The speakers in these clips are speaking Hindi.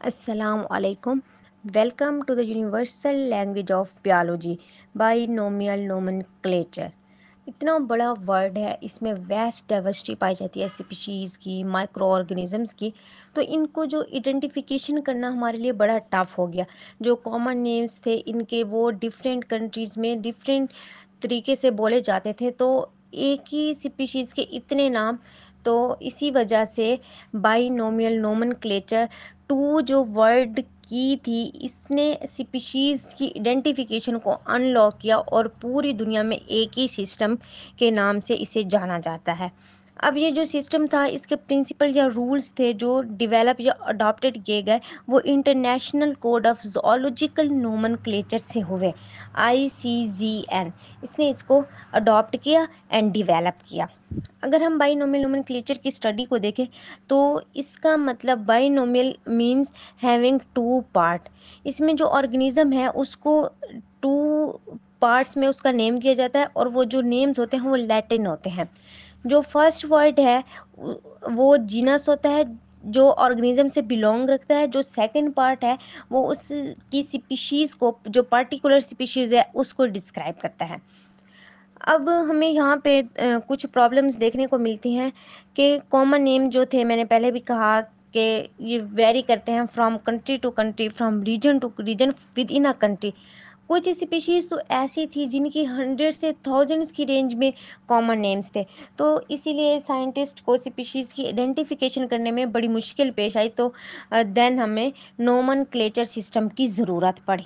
Assalamu alaikum. Welcome to the universal language of biology binomial nomenclature. इतना बड़ा वर्ड है, इसमें वेस्ट डाइवर्सिटी पाई जाती है स्पीशीज़ की, माइक्रो ऑर्गेनिजम्स की। तो इनको जो आइडेंटिफिकेशन करना हमारे लिए बड़ा टफ हो गया। जो कॉमन नेम्स थे इनके, वो डिफरेंट कंट्रीज़ में डिफरेंट तरीके से बोले जाते थे, तो एक ही स्पीशीज़ के इतने नाम। तो इसी वजह से बाइनोमियल नोमेनक्लेचर टू जो वर्ड की थी, इसने स्पीशीज़ की आइडेंटिफिकेशन को अनलॉक किया और पूरी दुनिया में एक ही सिस्टम के नाम से इसे जाना जाता है। अब ये जो सिस्टम था, इसके प्रिंसिपल या रूल्स थे जो डेवलप या अडॉप्टेड किए गए, वो international code of zoological nomenclature से हुए, ICZN। इसने इसको अडॉप्ट किया एंड डेवलप किया। अगर हम बाइनोमियल नोमेनक्लेचर की स्टडी को देखें, तो इसका मतलब binomial means having two part. इसमें जो ऑर्गेनिज्म है उसको टू पार्ट्स में उसका नेम दिया जाता है, और वो जो नेम्स होते हैं वो लैटिन होते हैं। जो फर्स्ट वर्ड है वो जीनस होता है, जो ऑर्गेनिज्म से बिलोंग रखता है। जो सेकंड पार्ट है वो उसकी स्पीशीज़ को, जो पर्टिकुलर स्पीशीज़ है उसको डिस्क्राइब करता है। अब हमें यहाँ पे कुछ प्रॉब्लम्स देखने को मिलती हैं कि कॉमन नेम जो थे, मैंने पहले भी कहा कि ये वेरी करते हैं from country to country, from region to region within a country. कुछ स्पीशीज़ तो ऐसी थी जिनकी 100 से थाउजेंड्स की रेंज में कॉमन नेम्स थे। तो इसीलिए साइंटिस्ट को स्पीशीज़ की आइडेंटिफिकेशन करने में बड़ी मुश्किल पेश आई। तो देन हमें नोमेनक्लेचर सिस्टम की ज़रूरत पड़ी।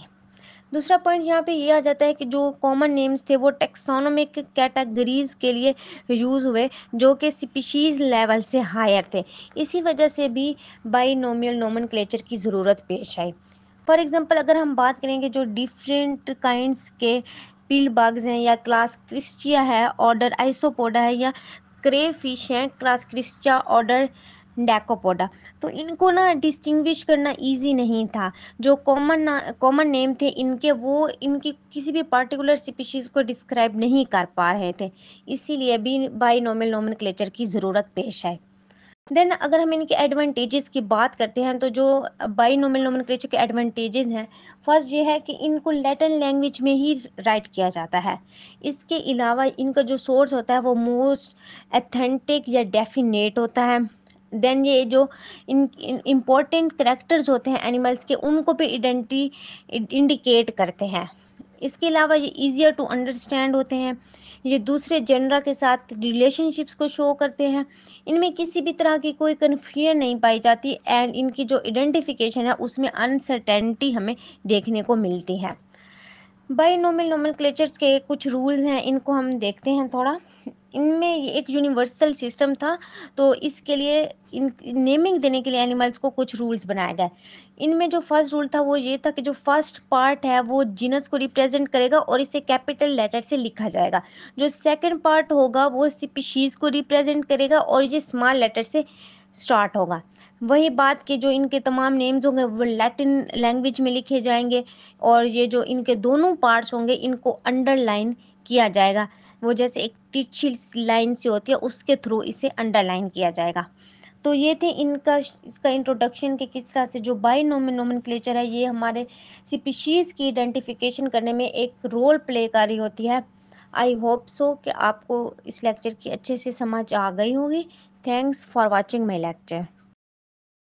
दूसरा पॉइंट यहाँ पे ये आ जाता है कि जो कॉमन नेम्स थे वो टेक्सोनोमिक कैटेगरीज के लिए यूज़ हुए, जो कि स्पीशीज़ लेवल से हायर थे। इसी वजह से भी बाइनोमियल नोमेनक्लेचर की ज़रूरत पेश आई। फॉर एग्जांपल अगर हम बात करेंगे, जो डिफरेंट काइंड्स के पील बग्स हैं, या क्लास क्रिस्टिया है, ऑर्डर आइसोपोडा है, या क्रेफिश हैं, क्लास क्रिस्टिया, ऑर्डर डेकोपोडा, तो इनको ना डिस्टिंग्विश करना इजी नहीं था। जो कॉमन नेम थे इनके, वो इनकी किसी भी पर्टिकुलर स्पीशीज़ को डिस्क्राइब नहीं कर पा रहे थे, इसीलिए भी बाइनोमियल नोमेनक्लेचर की ज़रूरत पेश आई। देन अगर हम इनके एडवांटेजेस की बात करते हैं, तो जो बाइनोमियल नोमेनक्लेचर के एडवांटेजेस हैं, फर्स्ट ये है कि इनको लैटिन लैंग्वेज में ही राइट किया जाता है। इसके अलावा इनका जो सोर्स होता है वो मोस्ट अथेंटिक या डेफिनेट होता है। देन ये जो इम्पोर्टेंट करेक्टर्स होते हैं एनिमल्स के, उनको भी आइडेंटिटी इंडिकेट करते हैं। इसके अलावा ये ईजियर टू अंडरस्टैंड होते हैं। ये दूसरे जेनरा के साथ रिलेशनशिप्स को शो करते हैं। इनमें किसी भी तरह की कोई कन्फ्यूजन नहीं पाई जाती, एंड इनकी जो आइडेंटिफिकेशन है उसमें अनसर्टेनिटी हमें देखने को मिलती है। बाइनोमियल नोमेनक्लेचर्स के कुछ रूल्स हैं, इनको हम देखते हैं थोड़ा। इनमें ये एक यूनिवर्सल सिस्टम था, तो इसके लिए इन नेमिंग देने के लिए एनिमल्स को कुछ रूल्स बनाए गए। इनमें जो फर्स्ट रूल था वो ये था कि जो फर्स्ट पार्ट है वो जीनस को रिप्रेजेंट करेगा और इसे कैपिटल लेटर से लिखा जाएगा। जो सेकंड पार्ट होगा वो स्पीशीज को रिप्रेजेंट करेगा और ये स्मॉल लेटर से स्टार्ट होगा। वही बात कि जो इनके तमाम नेम्स होंगे वो लैटिन लैंग्वेज में लिखे जाएंगे, और ये जो इनके दोनों पार्ट्स होंगे इनको अंडरलाइन किया जाएगा। वो जैसे एक तिरछी लाइन सी होती है, उसके थ्रू इसे अंडरलाइन किया जाएगा। तो ये थे इसका इंट्रोडक्शन कि किस तरह से जो बाइनोमियल नोमेनक्लेचर है ये हमारे स्पीशीज़ की आइडेंटिफिकेशन करने में एक रोल प्ले कर रही होती है। आई होप सो कि आपको इस लेक्चर की अच्छे से समझ आ गई होगी। Thanks for watching my lecture.